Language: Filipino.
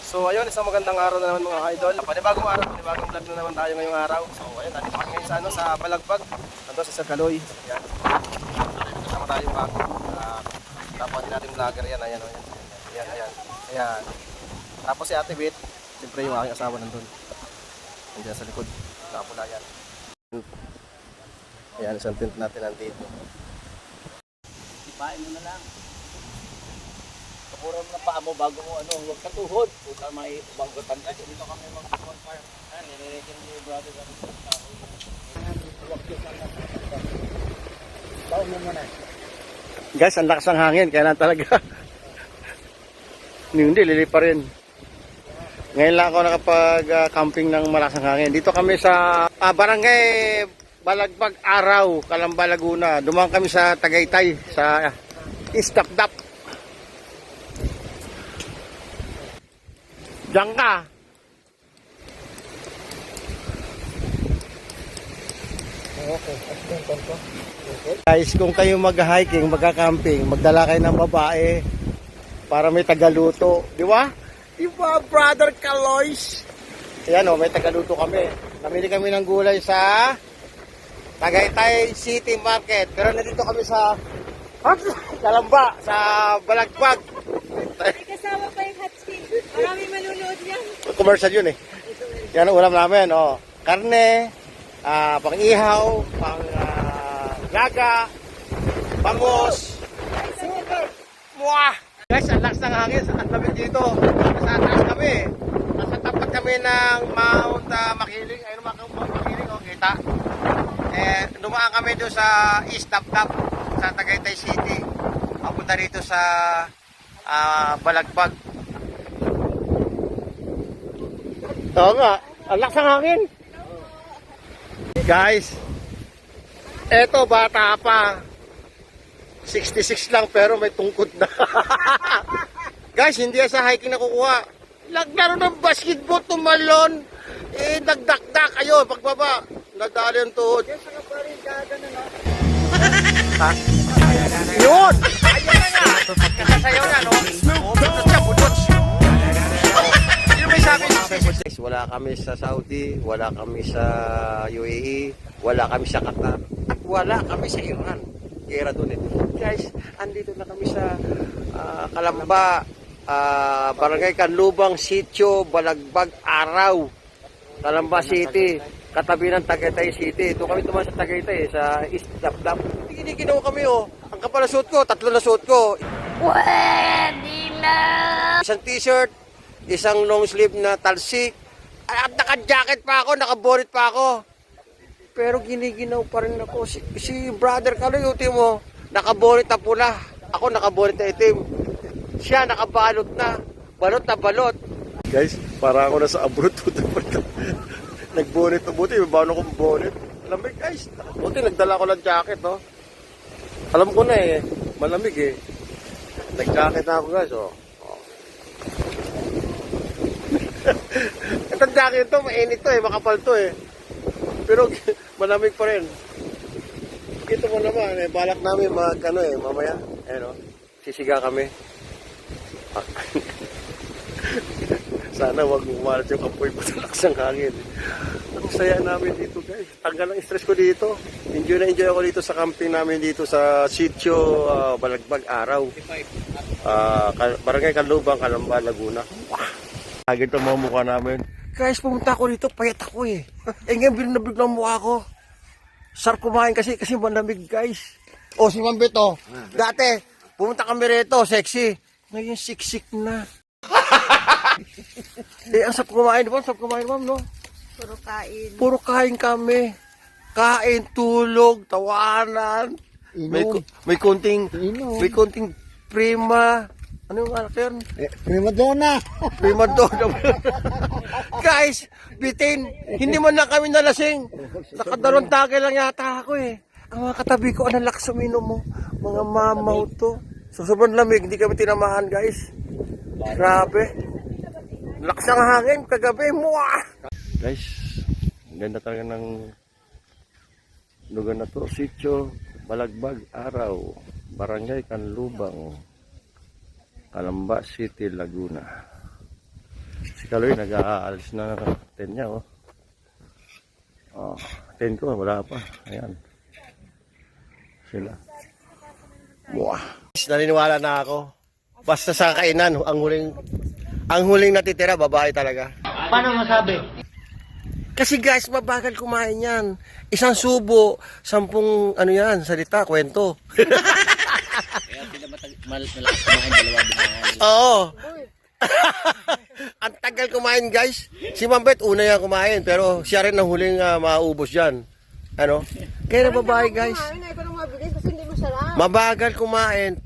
So ayun, isang magandang araw na naman mga idol. Panibagong araw, panibagong vlog na naman tayo ngayong araw. So ayun, nandito kami ngayon sa, sa Balagbag. Nandito sa Kaloy. Ayan. Kasama tayo yung bago. Tapos din natin vlogger yan. Ayan, ayan. Ayan, ayan. Ayan. Tapos si Ate Bit. Siyempre yung aking asawa nandun. Nandiyan sa likod. Nakapula yan. Ayan, isang tent natin nandito. Ipain mo na lang. Kapura mo na paa mo bago mo huwag katuhod. Puta may banggotan ka. Dito kami mag-bonfire. Nililikin mo yung brother kami sa tao. Huwag yun lang na. Baon mo muna. Guys, ang lakas ng hangin. Kaya na talaga. Hindi, lilipa rin. Ngayon lang ako nakapag-camping ng malakas ng hangin. Dito kami sa barangay Balagbag Araw, Calamba, Laguna. Dumaan kami sa Tagaytay, sa Istapdap. Diyan ka. Okay. Guys, kung kayo mag-hiking, mag-camping, magdala kayo ng babae para may tagaluto. Di ba? Di ba, Brother Kaloys? Ayan o, may tagaluto kami. Namili kami ng gulay sa Tagaytay City Market. Pero nandito kami sa Calamba, sa Balagbag. May kasama pa yung hot spring. Marami manunood yan. Commercial yun eh. Yan ang ulam namin. Oh. Karne, pang-ihaw, pang-laga, bangus. Muah! Guys, ang lakas ng hangin. Ang lamig dito. Nasa taas kami. Nasa tapat kami ng Mount Makiling. Ayun naman ang Mount Makiling. Oh, kita. Dumaan kami doon sa East Dapdap sa Tagaytay City. Papunta rito sa Balagbag. Oo nga, ang lakas ng hangin. Guys, eto bata pa. 66 lang pero may tungkod na. Guys, hindi sa hiking nakukuha. Naglaro ng basketball, tumalon. Nagdakdak. Ayun, pagbaba. Nadali ang tuhod. Ha? Yun! Ayun na nga! Kakasayaw na, no? Budot siya, budot. Sino may sabi? Wala kami sa Saudi, wala kami sa UAE, wala kami sa Qatar, at wala kami sa Iran. Kira doon eh. Guys, andito na kami sa Calamba, Barangay Canlubang, Sitio, Balagbag, Araw, Calamba City, katabi ng Tagaytay City. Ito kami tumahan sa Tagaytay, sa East Dapdap. Ginawa kami oh. Ang kapal na suot ko, 3 na suot ko. Pwede na! Isang t-shirt, isang long sleeve na talsik, at naka-jacket pa ako, naka-bonnet pa ako. Pero giniginaw pa rin ako. Si Brother Kaloy, uti mo, naka-bonnet na pula. Ako naka-bonnet na itim. Siya nakabalot na. Balot na balot. Guys, para ako nasa abroad. Nag-bonnet na buti. May baon akong bonnet. Alam mo guys, buti nagdala ko ng jacket. No? Alam ko na eh. Malamig eh. Nag-jacket na ako guys. Oh. Itong jacket to, mainit to eh. Makapal to eh. Pero malamig pa rin. Ito mo naman eh. Balak namin mamaya. Ayan o. Sisiga kami. Sana wag umalat yung apoy pa sa lakas ng hangin. Ang saya namin dito guys. Tanggal ang stress ko dito. Enjoy na enjoy ako dito sa camping namin dito sa Sitio Balagbag Araw. Barangay Canlubang, Calamba, Laguna. Agad ang mga mukha namin. Guys, pumunta ako dito, payat ako eh. Ngayon biglang mukha ko. Sarap kumain kasi malamig guys. O si Ma'am Beto, dati pumunta kami rito, sexy. Ngayon siksik na. Ang sarap kumain, di ba? Ang sarap kumain, ma'am, no? Puro kain. Puro kain kami. Kain, tulog, tawanan. May konting prima. Ano yung anak yun? Prima donna. Prima donna. Guys, bitin, hindi man lang kami nalasing. Nakadalawang tagay lang yata ako eh. Ang mga katabi ko, ang lakas uminom mo. Mga mamaw to. So, sobrang lamig, hindi kami tinamahan guys. Grabe. Lakas ng hangin, kagabi. Muah! Guys, ganda talaga ng lugar na to. Sitio Balagbag Araw, Barangay Canlubang, Calamba City, Laguna. Si Kaloy nag-aalis na ng tent niya, oh. Oh, tent ko, wala pa. Ayan. Sila. Buwah. Naniniwala na ako. Basta sa kainan, ang huling natitira, babae talaga. Paano masabi? Kasi guys, mabagal kumain yan. Isang subo, 10 ano yan, salita, kwento. Kaya sila malakas kumain, dalawa binahan. Oo. Ang tagal kumain guys. Si Mambet una yan kumain, pero siya rin ang huling maubos dyan. Ano? Kaya na babae guys. Kumain, ay ko nang mabilis kasi hindi masarap. Mabagal kumain.